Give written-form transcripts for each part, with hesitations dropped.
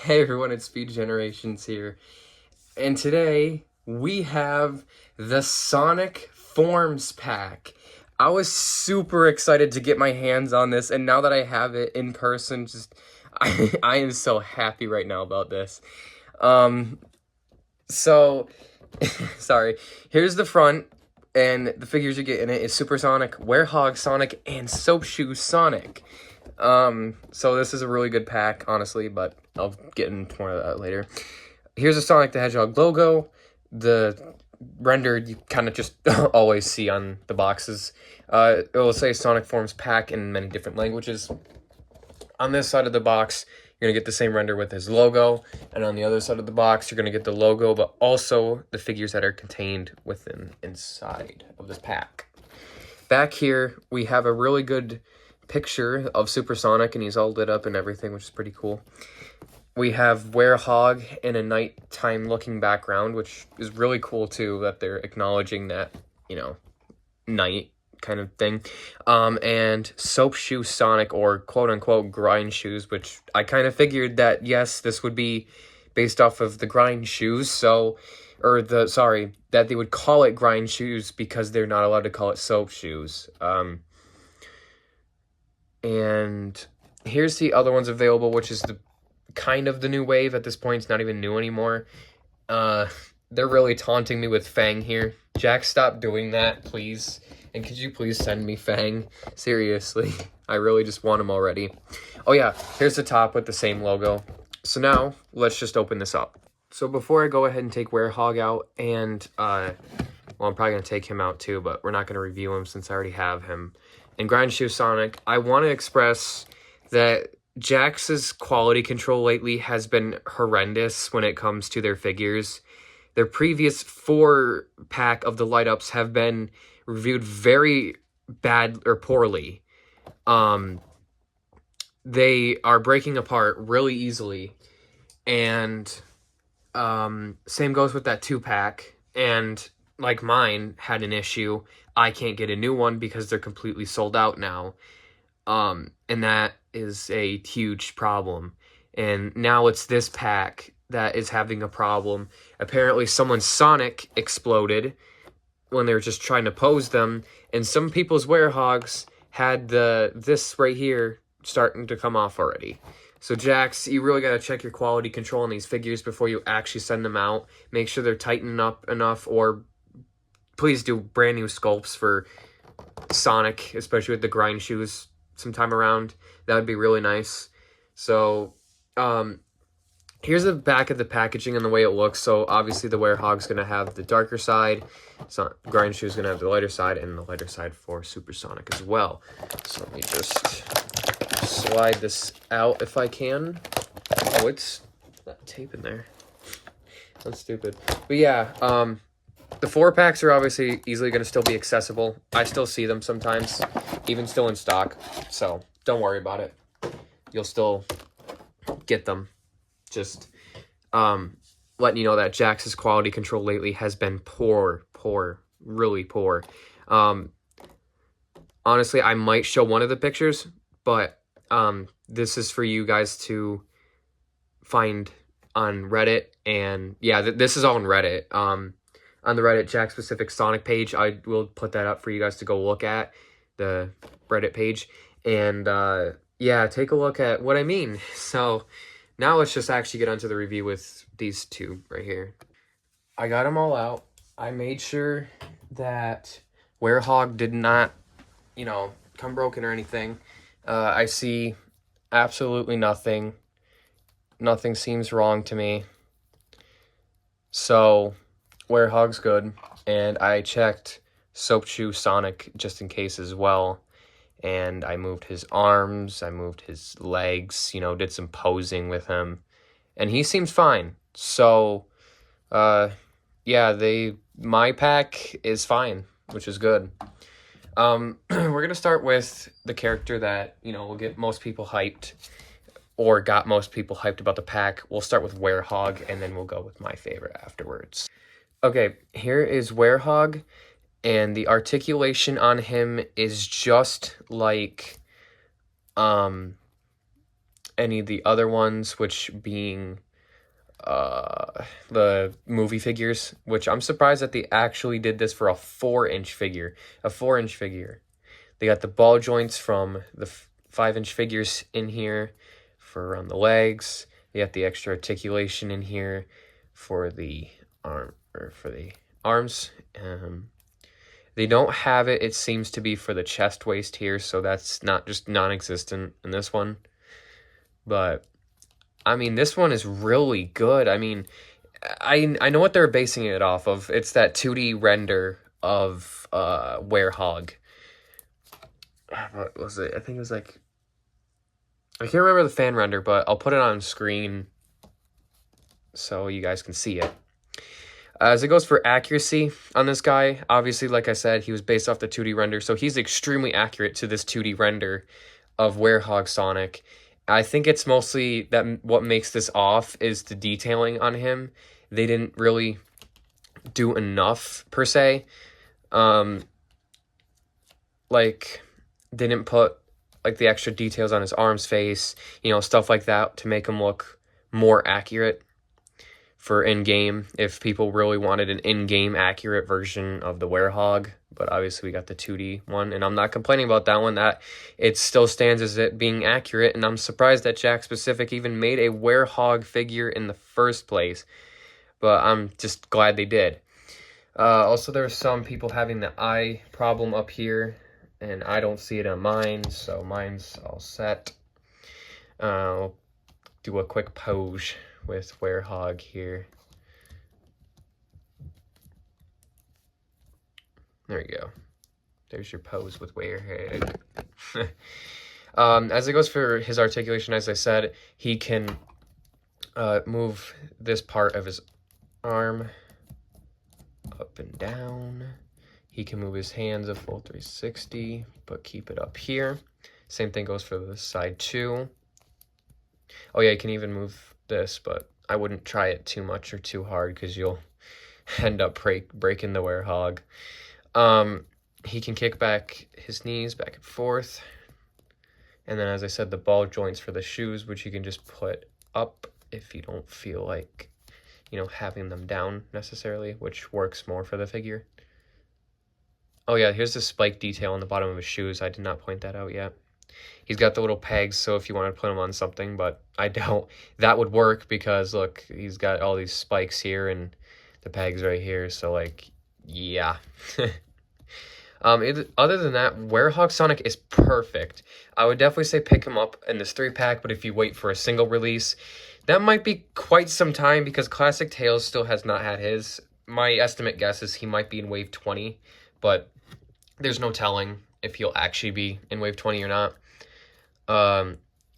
Hey everyone, it's Speed Generations here, and today we have the Sonic Forms pack. I was super excited to get my hands on this, and now that I have it in person, I am so happy right now about this. Um, so sorry. Here's the front, and the figures you get in it is Super Sonic, Werehog Sonic, and Soap Shoe Sonic. So this is a really good pack, honestly, but I'll get into more of that later. Here's a Sonic the Hedgehog logo. The rendered you kind of just always see on the boxes. It will say Sonic Forms pack in many different languages. On this side of the box, you're going to get the same render with his logo, and on the other side of the box, you're going to get the logo, but also the figures that are contained inside of this pack. Back here, we have a really good picture of Super Sonic, and he's all lit up and everything, which is pretty cool. We have Werehog in a nighttime looking background, which is really cool too, that they're acknowledging that, night kind of thing. And Soap Shoe Sonic, or quote unquote grind shoes, which I kind of figured that, yes, this would be based off of the grind shoes, that they would call it grind shoes because they're not allowed to call it soap shoes. And here's the other ones available, which is the kind of the new wave at this point. It's not even new anymore. They're really taunting me with Fang here. Jakks, stop doing that, please. And could you please send me Fang? Seriously. I really just want him already. Oh yeah, here's the top with the same logo. So now, let's just open this up. So before I go ahead and take Werehog out, and, I'm probably going to take him out too, but we're not going to review him since I already have him. And Grind Shoe Sonic, I want to express that Jakks' quality control lately has been horrendous when it comes to their figures. Their previous 4-pack of the light-ups have been reviewed very bad or poorly. They are breaking apart really easily. And same goes with that 2-pack. And like mine had an issue. I can't get a new one because they're completely sold out now. And that is a huge problem. And now it's this pack that is having a problem. Apparently someone's Sonic exploded when they were just trying to pose them, and some people's Werehogs had this right here starting to come off already. So Jakks, you really gotta check your quality control on these figures before you actually send them out. Make sure they're tightened up enough, or please do brand new sculpts for Sonic, especially with the grind shoes sometime around. That would be really nice. So, here's the back of the packaging and the way it looks. So, obviously, the Werehog's going to have the darker side. Grind Shoe's going to have the lighter side, and the lighter side for Super Sonic as well. So, let me just slide this out if I can. Oh, it's that tape in there. That's stupid. But yeah, the 4-packs are obviously easily going to still be accessible. I still see them sometimes, even still in stock. So, don't worry about it. You'll still get them. Just letting you know that Jakks' quality control lately has been poor, really poor. Honestly, I might show one of the pictures, but this is for you guys to find on Reddit. And yeah, this is all on Reddit. On the Reddit Jakks specific Sonic page, I will put that up for you guys to go look at, the Reddit page. And yeah, take a look at what I mean. So now let's just actually get onto the review with these two right here. I got them all out. I made sure that Werehog did not, come broken or anything. I see absolutely nothing. Nothing seems wrong to me. So Werehog's good. And I checked Soap Shoe Sonic just in case as well. And I moved his arms, I moved his legs, did some posing with him. And he seems fine. So, yeah, my pack is fine, which is good. We're going to start with the character that, will get most people hyped, or got most people hyped about the pack. We'll start with Werehog, and then we'll go with my favorite afterwards. Okay, here is Werehog. And the articulation on him is just like any of the other ones, which being the movie figures, which I'm surprised that they actually did this for a 4-inch figure. A 4-inch figure. They got the ball joints from the 5-inch figures in here for around the legs. They got the extra articulation in here for the arms. They don't have it. It seems to be for the chest waist here, so that's not just non-existent in this one. But I mean, this one is really good. I mean, I know what they're basing it off of. It's that 2D render of Werehog. What was it? I think it was like, I can't remember the fan render, but I'll put it on screen so you guys can see it. As it goes for accuracy on this guy, obviously, like I said, he was based off the 2D render, so he's extremely accurate to this 2D render of Werehog Sonic. I think it's mostly that what makes this off is the detailing on him. They didn't really do enough, per se. Like, they didn't put, like, the extra details on his arms, face, you know, stuff like that to make him look more accurate for in-game, if people really wanted an in-game accurate version of the Werehog. But obviously we got the 2D one, and I'm not complaining about that one. That it still stands as it being accurate, and I'm surprised that Jakks Pacific even made a Werehog figure in the first place. But I'm just glad they did. Also, there are some people having the eye problem up here, and I don't see it on mine, so mine's all set. I'll do a quick pose with Werehog here. There you go. There's your pose with Werehog. As it goes for his articulation, as I said, he can move this part of his arm up and down. He can move his hands a full 360, but keep it up here. Same thing goes for this side too. Oh yeah, you can even move this, but I wouldn't try it too much or too hard because you'll end up breaking the Werehog. He can kick back his knees back and forth. And then, as I said, the ball joints for the shoes, which you can just put up if you don't feel like, you know, having them down necessarily, which works more for the figure. Oh yeah, here's the spike detail on the bottom of his shoes. I did not point that out yet. He's got the little pegs, so if you want to put him on something, but I don't, that would work because, look, he's got all these spikes here and the pegs right here, so, like, yeah. Other than that, Werehog Sonic is perfect. I would definitely say pick him up in this 3-pack, but if you wait for a single release, that might be quite some time because Classic Tales still has not had his. My estimate guess is he might be in Wave 20, but there's no telling if he'll actually be in Wave 20 or not.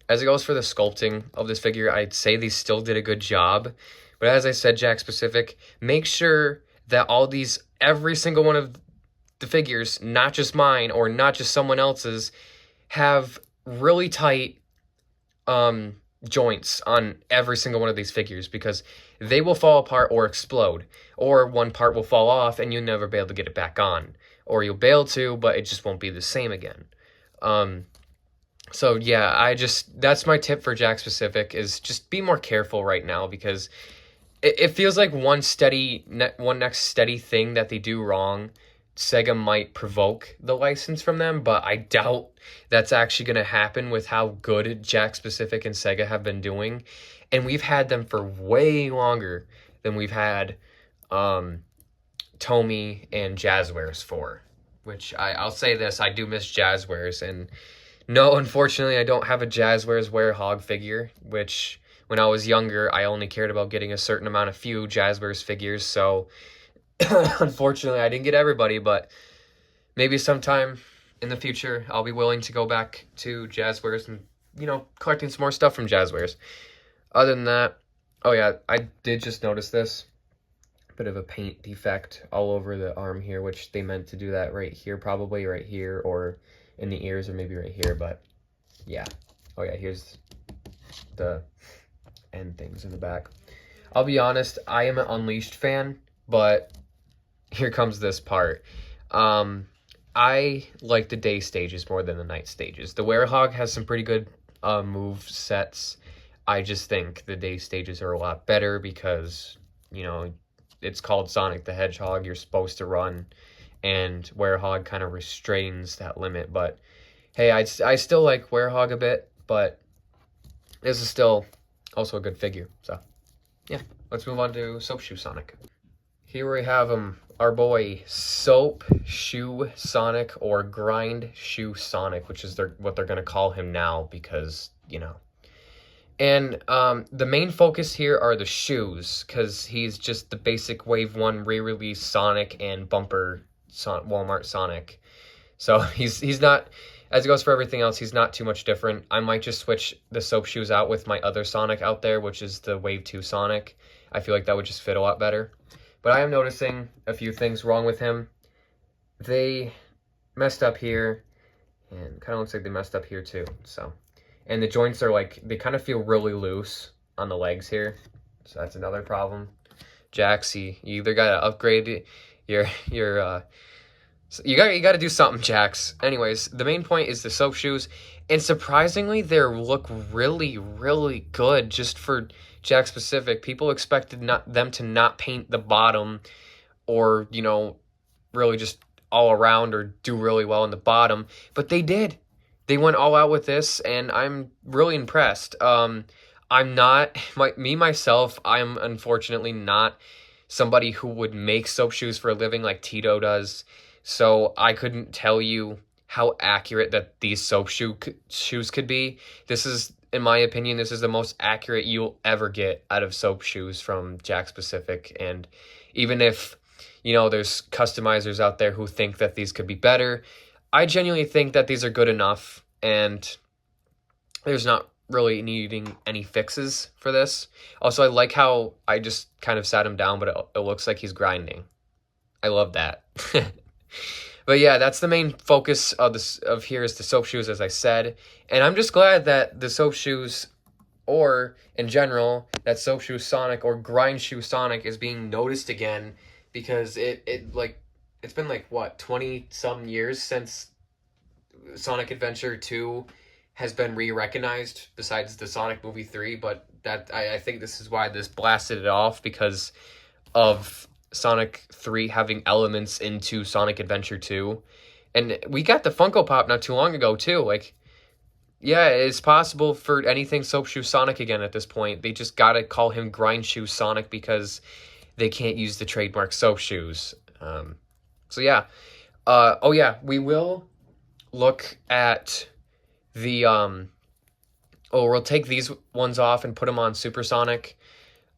As it goes for the sculpting of this figure, I'd say they still did a good job. But as I said, Jakks Pacific, make sure that every single one of the figures, not just mine or not just someone else's, have really tight joints on every single one of these figures because they will fall apart or explode. Or one part will fall off and you'll never be able to get it back on. Or you'll be able to, but it just won't be the same again. So yeah, that's my tip for Jakks Pacific is just be more careful right now because it feels like one next steady thing that they do wrong, Sega might provoke the license from them, but I doubt that's actually going to happen with how good Jakks Pacific and Sega have been doing. And we've had them for way longer than we've had Tomy and Jazzwares for. Which I'll say this, I do miss Jazzwares, and no, unfortunately, I don't have a Jazzwares Werehog figure, which when I was younger, I only cared about getting a certain amount of few Jazzwares figures, so unfortunately, I didn't get everybody, but maybe sometime in the future, I'll be willing to go back to Jazzwares and, you know, collecting some more stuff from Jazzwares. Other than that, oh yeah, I did just notice this. Bit of a paint defect all over the arm here, which they meant to do that right here, probably right here, or in the ears, or maybe right here, but yeah. Oh yeah, here's the end things in the back. I'll be honest, I am an Unleashed fan, but here comes this part. I like the day stages more than the night stages. The Werehog has some pretty good move sets. I just think the day stages are a lot better because, you know, it's called Sonic the Hedgehog. You're supposed to run, and Werehog kind of restrains that limit. But hey, I still like Werehog a bit, but this is still also a good figure. So yeah, let's move on to Soap Shoe Sonic. Here we have him, our boy Soap Shoe Sonic, or Grind Shoe Sonic, which is what they're gonna call him now because, you know. And the main focus here are the shoes, because he's just the basic Wave 1 re-release Sonic and bumper Walmart Sonic. So he's not, as it goes for everything else, he's not too much different. I might just switch the Soap Shoes out with my other Sonic out there, which is the Wave 2 Sonic. I feel like that would just fit a lot better. But I am noticing a few things wrong with him. They messed up here, and kind of looks like they messed up here too, so. And the joints are like, they kind of feel really loose on the legs here. So that's another problem. Jakks, you either got to upgrade you got to do something, Jakks. Anyways, the main point is the Soap Shoes. And surprisingly, they look really, really good just for Jakks specific. People expected them to not paint the bottom or, you know, really just all around or do really well in the bottom. But they did. They went all out with this, and I'm really impressed. I'm not, myself, I'm unfortunately not somebody who would make soap shoes for a living like Tito does. So I couldn't tell you how accurate that these soap shoes could be. This is, in my opinion, this is the most accurate you'll ever get out of soap shoes from Jakks Pacific. And even if, you know, there's customizers out there who think that these could be better, I genuinely think that these are good enough, and there's not really needing any fixes for this. Also, I like how I just kind of sat him down, but it looks like he's grinding. I love that. But yeah, that's the main focus of here is the soap shoes, as I said. And I'm just glad that the soap shoes, or in general, that Soap Shoe Sonic or Grind Shoe Sonic is being noticed again, because it's been like, what, 20-some years since Sonic Adventure 2 has been re-recognized, besides the Sonic Movie 3, but that I think this is why this blasted it off, because of Sonic 3 having elements into Sonic Adventure 2. And we got the Funko Pop not too long ago, too. Like, yeah, it's possible for anything Soap Shoe Sonic again at this point. They just gotta call him Grind Shoe Sonic because they can't use the trademark Soap Shoes. So yeah, oh yeah, we will look at the, we'll take these ones off and put them on Supersonic.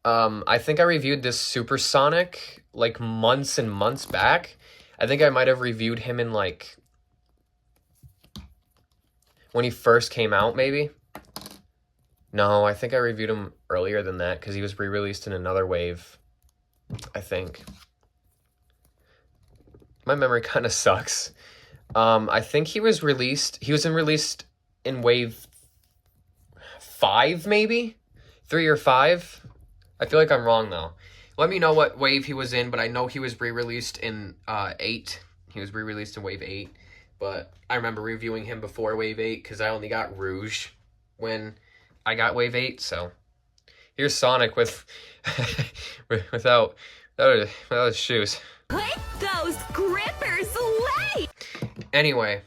I think I reviewed this Supersonic like months and months back. I think I might have reviewed him in like, when he first came out, maybe? No, I think I reviewed him earlier than that, because he was re-released in another wave, I think. My memory kind of sucks. I think he was released in wave 5, maybe? 3 or 5? I feel like I'm wrong, though. Let me know what wave he was in, but I know he was re-released in 8. He was re-released in wave 8, but I remember reviewing him before wave 8, because I only got Rouge when I got wave 8, so. Here's Sonic without his shoes. Put those grippers away! Anyway,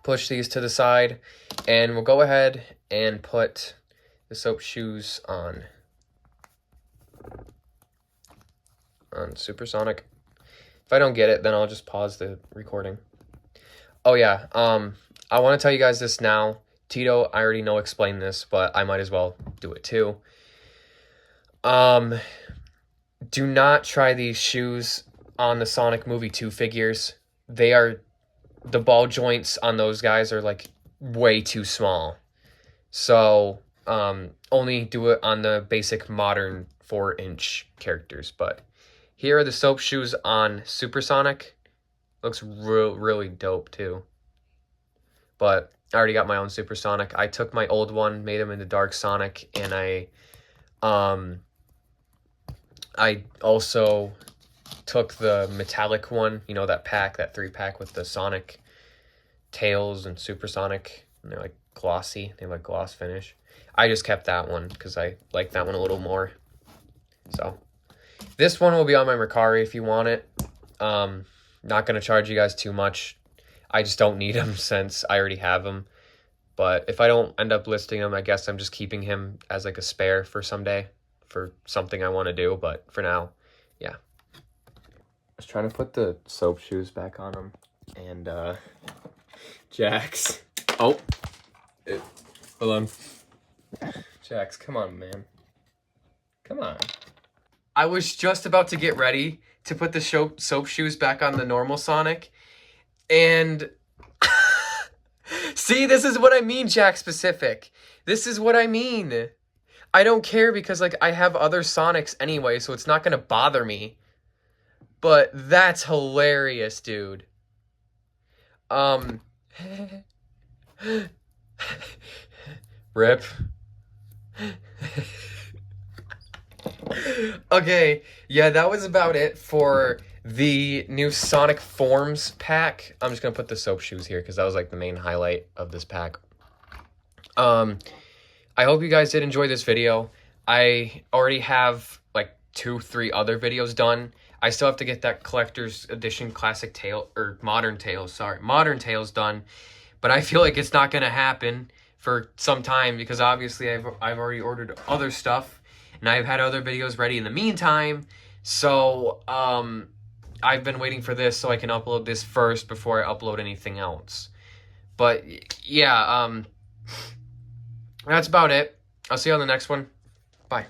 push these to the side, and we'll go ahead and put the soap shoes on Supersonic. If I don't get it, then I'll just pause the recording. Oh yeah, I want to tell you guys this now. Tito, I already know explained this, but I might as well do it too. Do not try these shoes on the Sonic Movie 2 figures. The ball joints on those guys are like way too small. So, only do it on the basic modern 4-inch characters. But here are the soap shoes on Supersonic. Looks really dope too. But I already got my own Supersonic. I took my old one, made him into Dark Sonic, and I also took the metallic one, you know, that 3-pack with the Sonic Tails and Supersonic. And they're like glossy. They have a gloss finish. I just kept that one because I like that one a little more. So this one will be on my Mercari if you want it. Not going to charge you guys too much. I just don't need him since I already have him. But if I don't end up listing him, I guess I'm just keeping him as like a spare for someday for something I want to do. But for now, yeah. I was trying to put the soap shoes back on him. And Jakks. Oh. Hold on. Jakks, come on, man. Come on. I was just about to get ready to put the soap shoes back on the normal Sonic. And see, this is what I mean, Jakks specific. This is what I mean. I don't care because like I have other Sonics anyway, so it's not going to bother me. But that's hilarious, dude. Rip. Okay, yeah, that was about it for the new Sonic Forms pack. I'm just gonna put the soap shoes here because that was like the main highlight of this pack. I hope you guys did enjoy this video. I already have like 2-3 other videos done. I still have to get that collector's edition classic tail or modern tails done, but I feel like it's not gonna happen for some time because obviously I've already ordered other stuff and I've had other videos ready in the meantime. So I've been waiting for this so I can upload this first before I upload anything else. But yeah, that's about it. I'll see you on the next one. Bye.